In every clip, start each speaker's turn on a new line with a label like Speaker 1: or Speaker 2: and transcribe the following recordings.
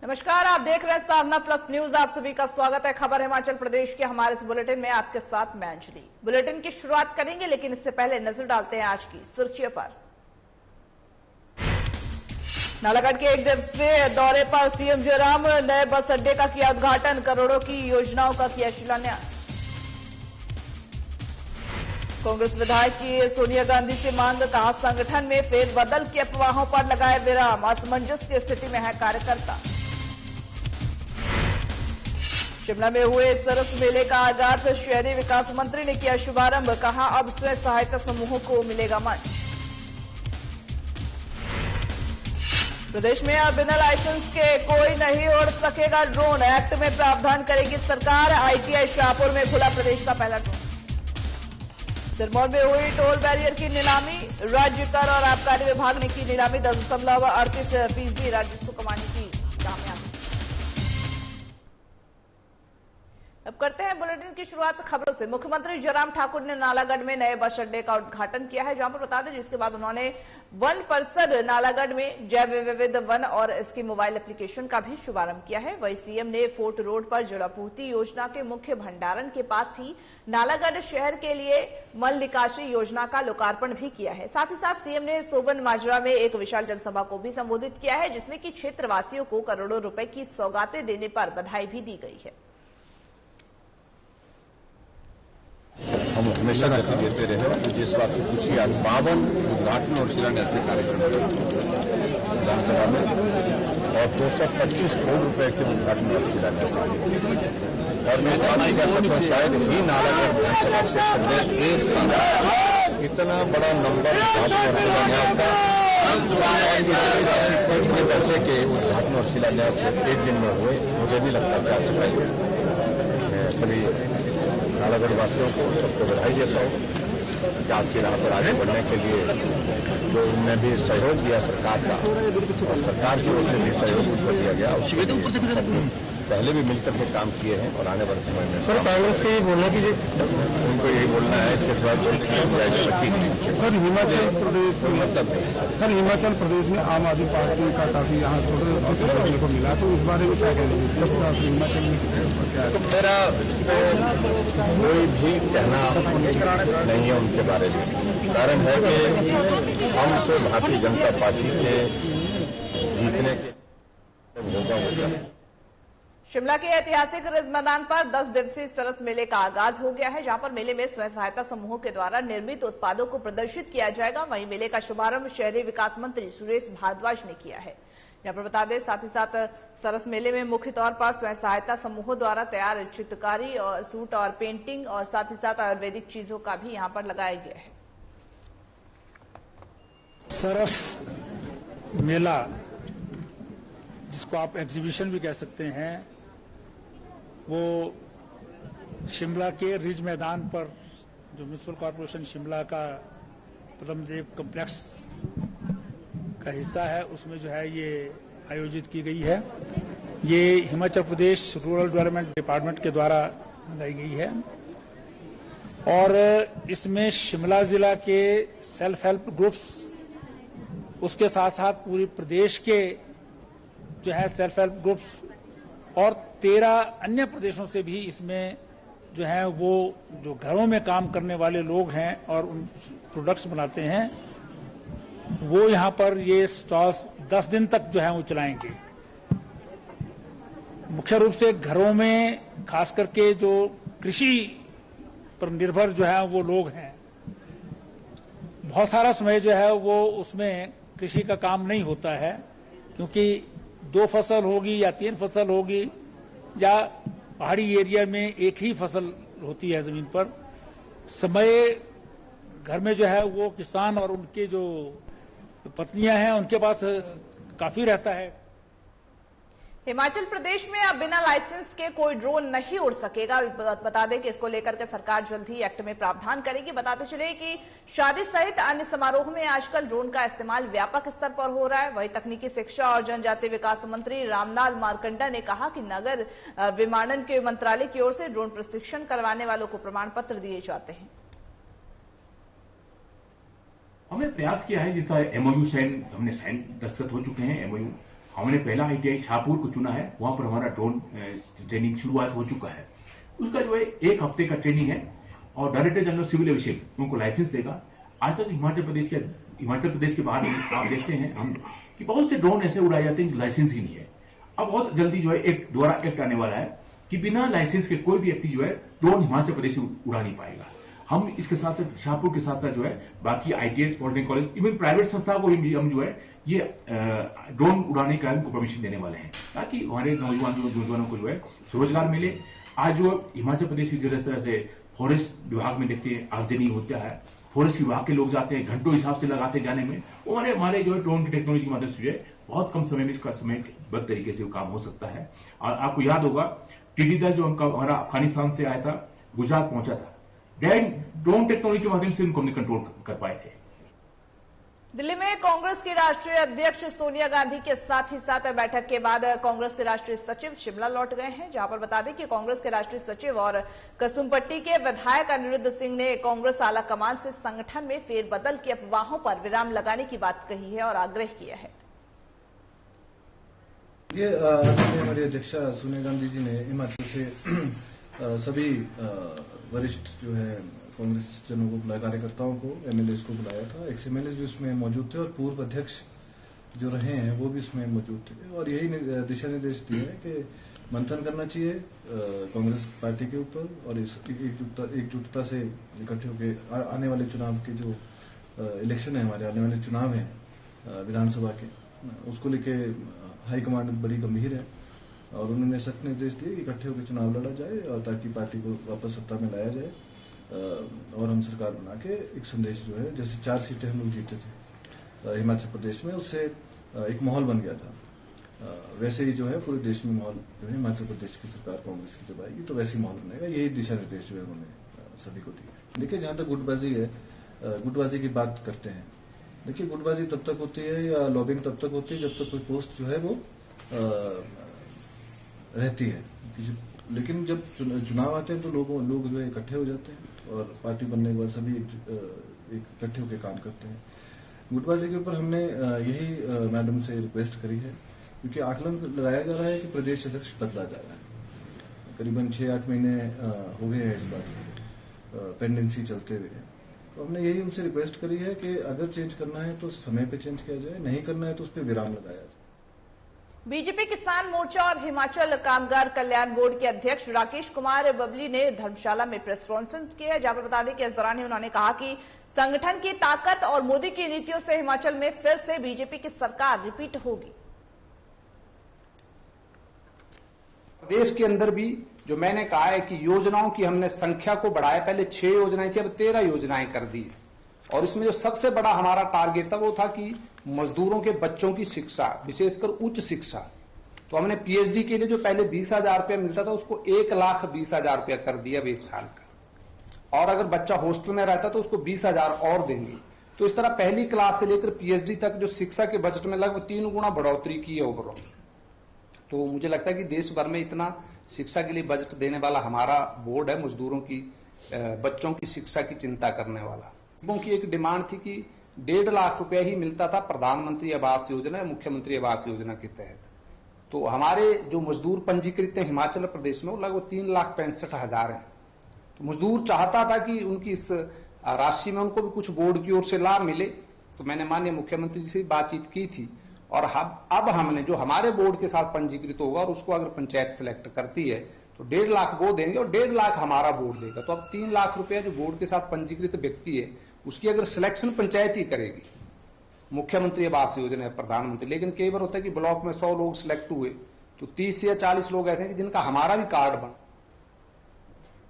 Speaker 1: नमस्कार, आप देख रहे हैं साधना प्लस न्यूज। आप सभी का स्वागत है। खबर हिमाचल प्रदेश के हमारे इस बुलेटिन में आपके साथ मैं अंजलि। बुलेटिन की शुरुआत करेंगे, लेकिन इससे पहले नजर डालते हैं आज की सुर्खियों पर। नालागढ़ के एक दिवसीय दौरे पर सीएम जयराम नए बस अड्डे का किया उद्घाटन, करोड़ों की योजनाओं का किया शिलान्यास। कांग्रेस विधायक की सोनिया गांधी से मांग, कहा संगठन में फेरबदल की अफवाहों पर लगाए विराम, असमंजस की स्थिति में है कार्यकर्ता। शिमला में हुए सरस मेले का आगाज, शहरी विकास मंत्री ने किया शुभारंभ, कहा अब स्वयं सहायता समूहों को मिलेगा मंच। प्रदेश में अब बिना लाइसेंस के कोई नहीं उड़ सकेगा ड्रोन, एक्ट में प्रावधान करेगी सरकार। आईटीआई शाहपुर में खुला प्रदेश का पहला ड्रोन। सिरमौर में हुई टोल बैरियर की नीलामी, राज्य कर और आबकारी विभाग ने की नीलामी, 10.38% राजस्व कमाने की कामयाबी। अब करते हैं बुलेटिन की शुरुआत खबरों से। मुख्यमंत्री जयराम ठाकुर ने नालागढ़ में नए बस अड्डे का उद्घाटन किया है, जहां पर बता दें जिसके बाद उन्होंने वन परिसर नालागढ़ में जैव विविध वन और इसकी मोबाइल एप्लीकेशन का भी शुभारंभ किया है। वहीं सीएम ने फोर्ट रोड पर जलापूर्ति योजना के मुख्य भंडारण के पास ही नालागढ़ शहर के लिए मल निकासी योजना का लोकार्पण भी किया है। साथ ही साथ सीएम ने सोबन माजरा में एक विशाल जनसभा को भी संबोधित किया है, जिसमें कि क्षेत्रवासियों को करोड़ों रुपए की सौगातें देने पर बधाई भी दी गई है।
Speaker 2: हम हमेशा गति देते रहे और जिस बात की खुशी आज 52 उद्घाटन और शिलान्यास के कार्यक्रम विधानसभा में और 225 करोड़ रुपए के उद्घाटन और शिलान्यास और मैं बात नहीं कर सकता, शायद ही नालागढ़ विधानसभा क्षेत्र में एक साथ इतना बड़ा नंबर उद्घाटन और शिलान्यास का इतने पैसे के उद्घाटन और शिलान्यास एक दिन में हुए, मुझे नहीं लगता क्या सफाई। सभी नालागढ़ वासियों को सबको बधाई देता हूँ कि आज की राह पर आगे बढ़ने के लिए जो उनने भी सहयोग दिया सरकार का और सरकार की ओर से भी सहयोग उनको दिया गया। पहले भी मिलकर के काम किए हैं और आने वाले समय में
Speaker 3: सर कांग्रेस का ये बोलना कि
Speaker 2: उनको यही बोलना है, इसके सिवा
Speaker 3: सर हिमाचल प्रदेश में आम आदमी पार्टी का काफी यहाँ थोड़ा देखने को मिला, तो इस बारे में क्या कहेंगे? किस तरह से हिमाचल में क्या है?
Speaker 2: मेरा कोई भी कहना नहीं है उनके बारे में। कारण है कि हम तो भारतीय जनता पार्टी के जीतने के होगा।
Speaker 1: शिमला के ऐतिहासिक रिज मैदान पर 10 दिवसीय सरस मेले का आगाज हो गया है, जहां पर मेले में स्वयं सहायता समूहों के द्वारा निर्मित उत्पादों को प्रदर्शित किया जाएगा। वहीं मेले का शुभारंभ शहरी विकास मंत्री सुरेश भारद्वाज ने किया है। यहाँ पर बता दें साथ ही साथ सरस मेले में मुख्य तौर पर स्वयं सहायता समूहों द्वारा तैयार चित्रकारी और सूट और पेंटिंग और साथ ही साथ आयुर्वेदिक चीजों का भी यहाँ पर लगाया गया है।
Speaker 3: सरस मेला, जिसको आप एग्जीबिशन भी कह सकते हैं, वो शिमला के रिज मैदान पर जो म्युनिसिपल कॉर्पोरेशन शिमला का पद्मदेव कॉम्प्लेक्स का हिस्सा है, उसमें जो है ये आयोजित की गई है। ये Himachal Pradesh rural development department के द्वारा लगाई गई है और इसमें शिमला जिला के सेल्फ हेल्प ग्रुप्स, उसके साथ साथ पूरे प्रदेश के जो है सेल्फ हेल्प ग्रुप्स और 13 अन्य प्रदेशों से भी इसमें जो है वो जो घरों में काम करने वाले लोग हैं और उन प्रोडक्ट्स बनाते हैं, वो यहाँ पर ये स्टॉल्स 10 दिन तक जो है वो चलाएंगे। मुख्य रूप से घरों में खास करके जो कृषि पर निर्भर जो है वो लोग हैं, बहुत सारा समय जो है वो उसमें कृषि का काम नहीं होता है, क्योंकि 2 फसल होगी या 3 फसल होगी या पहाड़ी एरिया में एक ही फसल होती है जमीन पर। समय घर में जो है वो किसान और उनके जो पत्नियां हैं उनके पास काफी रहता है।
Speaker 1: हिमाचल प्रदेश में अब बिना लाइसेंस के कोई ड्रोन नहीं उड़ सकेगा। बता दें कि इसको लेकर के सरकार जल्द ही एक्ट में प्रावधान करेगी। बताते चले कि शादी सहित अन्य समारोह में आजकल ड्रोन का इस्तेमाल व्यापक स्तर पर हो रहा है। वहीं तकनीकी शिक्षा और जनजातीय विकास मंत्री रामलाल मारकंडा ने कहा कि नगर विमानन के मंत्रालय की ओर से ड्रोन प्रशिक्षण करवाने वालों को प्रमाण पत्र दिए जाते हैं।
Speaker 4: हमने प्रयास किया है, जिसका एमओयू साइन हमने दस्तखत हो चुके हैं एमओयू, हमने पहला ITI शाहपुर को चुना है, वहां पर हमारा ड्रोन ट्रेनिंग शुरुआत हो चुका है। उसका जो है 1 हफ्ते का ट्रेनिंग है और डायरेक्टर जनरल सिविल एविएशन उनको लाइसेंस देगा। आज तक हिमाचल प्रदेश के बाहर आप देखते हैं हम कि बहुत से ड्रोन ऐसे उड़ाए जाते हैं जो लाइसेंस ही नहीं है। अब बहुत जल्दी जो है एक दोबारा एक्ट आने वाला है कि बिना लाइसेंस के कोई भी व्यक्ति जो है ड्रोन हिमाचल प्रदेश में उड़ा नहीं पाएगा। हम इसके साथ साथ शाहपुर के साथ साथ जो है बाकी ITS, polytechnic college, even private संस्था को भी हम जो है ये ड्रोन उड़ाने का उनको परमिशन देने वाले हैं, ताकि हमारे नौजवानों को जो है स्वरोजगार मिले। आज जो हिमाचल प्रदेश की जिस तरह से फॉरेस्ट विभाग में देखते हैं आगजनी होता है, फॉरेस्ट विभाग के लोग जाते हैं, घंटों हिसाब से लगाते जाने में, वो हमारे जो है ड्रोन की टेक्नोलॉजी की मदद से जो है बहुत कम समय में इसका समयबद्ध तरीके से वो काम हो सकता है। और आपको याद होगा टिड्डी दल जो हमारा अफगानिस्तान से आया था, गुजरात पहुंचा था, ड्रोन टेक्नोलॉजी के माध्यम से उनको हमने कंट्रोल कर पाए थे।
Speaker 1: दिल्ली में कांग्रेस की राष्ट्रीय अध्यक्ष सोनिया गांधी के साथ ही साथ बैठक के बाद कांग्रेस के राष्ट्रीय सचिव शिमला लौट गए हैं, जहां पर बता दें कि कांग्रेस के राष्ट्रीय सचिव और कसुम्पट्टी के विधायक अनिरुद्ध सिंह ने कांग्रेस आला कमान से संगठन में फेरबदल की अफवाहों पर विराम लगाने की बात कही है और आग्रह किया है।
Speaker 5: ये हमारी अध्यक्षा सोनिया गांधी जी ने हिमाचल से सभी वरिष्ठ जो है कांग्रेस जनों को बुलाया, कार्यकर्ताओं को, MLAs को बुलाया था। XMLAs भी उसमें मौजूद थे और पूर्व अध्यक्ष जो रहे हैं वो भी उसमें मौजूद थे और यही दिशा निर्देश दिए हैं कि मंथन करना चाहिए कांग्रेस पार्टी के ऊपर और इस एकजुटता से इकट्ठे होकर आने वाले चुनाव के जो इलेक्शन है, हमारे आने वाले चुनाव हैं विधानसभा के, उसको लेके हाईकमांड बड़ी गंभीर है और उन्होंने सख्त निर्देश दिए कि इकट्ठे होकर चुनाव लड़ा जाए और ताकि पार्टी को वापस सत्ता में लाया जाए और हम सरकार बना के एक संदेश जो है, जैसे 4 सीटें हम लोग जीते थे हिमाचल प्रदेश में, उससे एक माहौल बन गया था। वैसे ही जो है पूरे देश में माहौल जो है हिमाचल प्रदेश की सरकार कांग्रेस की जब आएगी तो वैसे ही माहौल बनेगा। यही दिशा निर्देश जो है उन्होंने सभी को दिए। देखिए जहां तक गुटबाजी है, गुटबाजी की बात करते हैं, देखिए गुटबाजी तब तक होती है या लॉबिंग तब तक होती है जब तक कोई पोस्ट जो है वो रहती है किसी, लेकिन जब चुनाव आते हैं तो लोग जो है इकट्ठे हो जाते हैं और पार्टी बनने के बाद सभी इकट्ठे होकर काम करते हैं। गुटबाजी के ऊपर हमने यही मैडम से रिक्वेस्ट करी है, क्योंकि आकलन लगाया जा रहा है कि प्रदेश अध्यक्ष बदला जा रहा है, करीबन 6-8 महीने हो गए हैं इस बात पेंडेंसी चलते हुए। तो हमने यही उनसे रिक्वेस्ट करी है कि अगर चेंज करना है तो समय पे चेंज किया जाए, नहीं करना है तो उस पर विराम लगाया जाए।
Speaker 1: बीजेपी किसान मोर्चा और हिमाचल कामगार कल्याण बोर्ड के अध्यक्ष राकेश कुमार बबली ने धर्मशाला में प्रेस कॉन्फ्रेंस किया, जहां पर बता दें कि इस दौरान उन्होंने कहा कि संगठन की ताकत और मोदी की नीतियों से हिमाचल में फिर से बीजेपी की सरकार रिपीट होगी।
Speaker 6: प्रदेश के अंदर भी जो मैंने कहा है कि योजनाओं की हमने संख्या को बढ़ाया, पहले 6 योजनाएं थी, अब 13 योजनाएं कर दी और इसमें जो सबसे बड़ा हमारा टारगेट था वो था कि मजदूरों के बच्चों की शिक्षा, विशेषकर उच्च शिक्षा, तो हमने PhD के लिए जो पहले 20,000 रुपया मिलता था उसको 1,20,000 रुपया कर दिया अब 1 साल का, और अगर बच्चा हॉस्टल में रहता तो उसको 20,000 और देंगे। तो इस तरह पहली क्लास से लेकर PhD तक जो शिक्षा के बजट में लगभग 3 गुना बढ़ोतरी की है ओवरऑल। तो मुझे लगता है कि देश भर में इतना शिक्षा के लिए बजट देने वाला हमारा बोर्ड है, मजदूरों की बच्चों की शिक्षा की चिंता करने वाला। लोगों की एक डिमांड थी कि 1.5 लाख रुपया ही मिलता था प्रधानमंत्री आवास योजना या मुख्यमंत्री आवास योजना के तहत। तो हमारे जो मजदूर पंजीकृत हैं हिमाचल प्रदेश में वो लगभग 3,65,000 हैं। तो मजदूर चाहता था कि उनकी इस राशि में उनको भी कुछ बोर्ड की ओर से लाभ मिले, तो मैंने माननीय मुख्यमंत्री जी से बातचीत की थी और अब हमने जो हमारे बोर्ड के साथ पंजीकृत होगा और उसको अगर पंचायत सिलेक्ट करती है तो 1.5 लाख वो देंगे और 1.5 लाख हमारा बोर्ड देगा। तो अब 3 लाख रुपया जो बोर्ड के साथ पंजीकृत व्यक्ति है उसकी अगर सिलेक्शन पंचायत ही करेगी, मुख्यमंत्री आवास योजना प्रधानमंत्री, लेकिन कई बार होता है कि ब्लॉक में 100 लोग सिलेक्ट हुए तो 30 या 40 लोग ऐसे हैं कि जिनका हमारा भी कार्ड बन।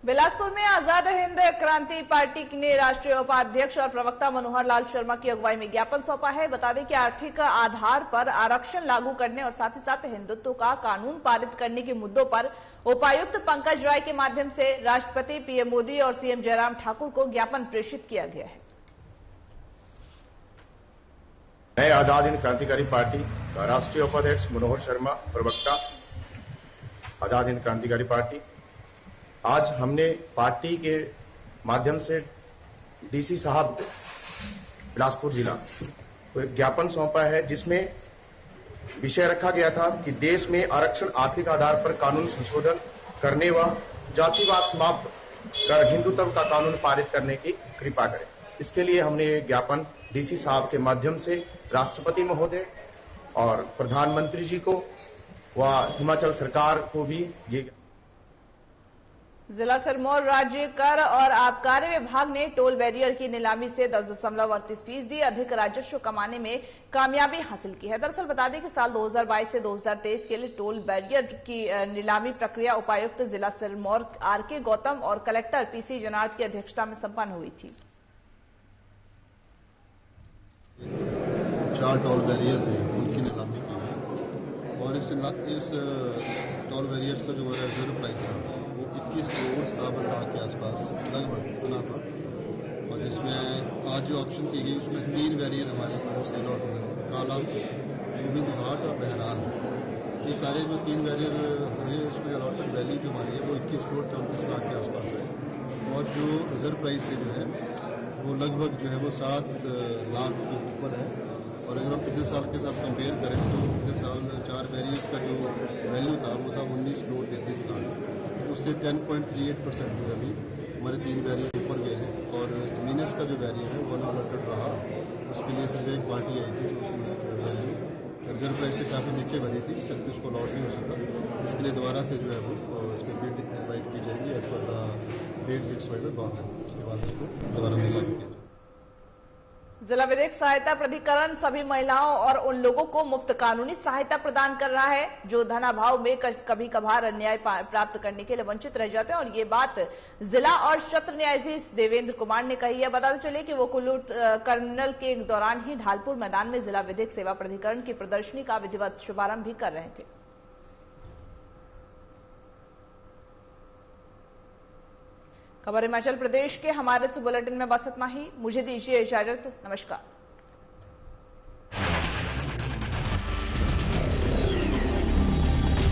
Speaker 1: बिलासपुर में आजाद हिंद क्रांति पार्टी ने राष्ट्रीय उपाध्यक्ष और प्रवक्ता मनोहर लाल शर्मा की अगुवाई में ज्ञापन सौंपा है। बता दें कि आर्थिक आधार पर आरक्षण लागू करने और साथ ही साथ हिंदुत्व का कानून पारित करने के मुद्दों पर उपायुक्त पंकज राय के माध्यम से राष्ट्रपति PM मोदी और CM जयराम ठाकुर को ज्ञापन प्रेषित किया गया है।
Speaker 7: नए आजाद हिंद क्रांतिकारी पार्टी का राष्ट्रीय उपाध्यक्ष मनोहर शर्मा, प्रवक्ता आजाद हिंद क्रांतिकारी पार्टी, आज हमने पार्टी के माध्यम से DC साहब बिलासपुर जिला को एक ज्ञापन सौंपा है जिसमें विषय रखा गया था कि देश में आरक्षण आर्थिक आधार पर कानून संशोधन करने व जातिवाद समाप्त कर हिंदुत्व का कानून पारित करने की कृपा करें। इसके लिए हमने ये ज्ञापन डीसी साहब के माध्यम से राष्ट्रपति महोदय और प्रधानमंत्री जी को व हिमाचल सरकार को भी ये
Speaker 1: जिला सिरमौर राज्य कर और आबकारी विभाग ने टोल बैरियर की नीलामी से 10.38% अधिक राजस्व कमाने में कामयाबी हासिल की है। दरअसल बता दें कि साल 2022 से 2023 के लिए टोल बैरियर की नीलामी प्रक्रिया उपायुक्त जिला सिरमौर आर.के. गौतम और कलेक्टर पी.सी. जनार्द की अध्यक्षता में संपन्न हुई थी।
Speaker 8: 4 टोल बैरियर थे, उनकी नीलामी की है और इस टोल बैरियर्स का जो रिजर्व प्राइस था वो 21 करोड़ 57 लाख के आसपास लगभग बना था और जिसमें आज जो ऑप्शन की गई उसमें 3 बैरियर हमारे से अलॉट हुए, काला, गोविंद घाट और बहरान। ये सारे जो 3 बैरियर हुए उसमें अलॉटेड वैल्यू जो हमारी है वो 21 करोड़ 34 लाख के आसपास है और जो रिजर्व प्राइस से जो है वो लगभग जो है वो 7 लाख के ऊपर है। और अगर हम पिछले साल के साथ कंपेयर करें तो पिछले साल 4 बैरियर्स का जो वैल्यू था वो था 19 करोड़ 33 लाख, उससे 10.38% जो अभी हमारे 3 बैरियर ऊपर गए हैं। और मीनस का जो बैरियर है वो अनअलॉटेड रहा, उसके लिए सिर्फ एक पार्टी आई थी तो उसमें जो वैल्यू रिजर्व प्राइस से काफ़ी नीचे बनी थी, इस करके उसको अलॉट नहीं हो सका। इसके लिए दोबारा से जो है वो इसमें बिड इन्वाइट की जाएगी as per the date fix by the government, उसके बाद इसको दोबारा नीलामी किया जाएगा।
Speaker 1: जिला विधिक सहायता प्राधिकरण सभी महिलाओं और उन लोगों को मुफ्त कानूनी सहायता प्रदान कर रहा है जो धनाभाव में कभी कभार न्याय प्राप्त करने के लिए वंचित रह जाते हैं। और ये बात जिला और सत्र न्यायाधीश देवेंद्र कुमार ने कही है। बताते चले कि वो कुल्लू कर्नल के दौरान ही ढालपुर मैदान में जिला विधिक सेवा प्राधिकरण की प्रदर्शनी का विधिवत शुभारंभ भी कर रहे थे। खबर हिमाचल प्रदेश के हमारे इस बुलेटिन में बस इतना ही। मुझे दीजिए इजाजत। नमस्कार।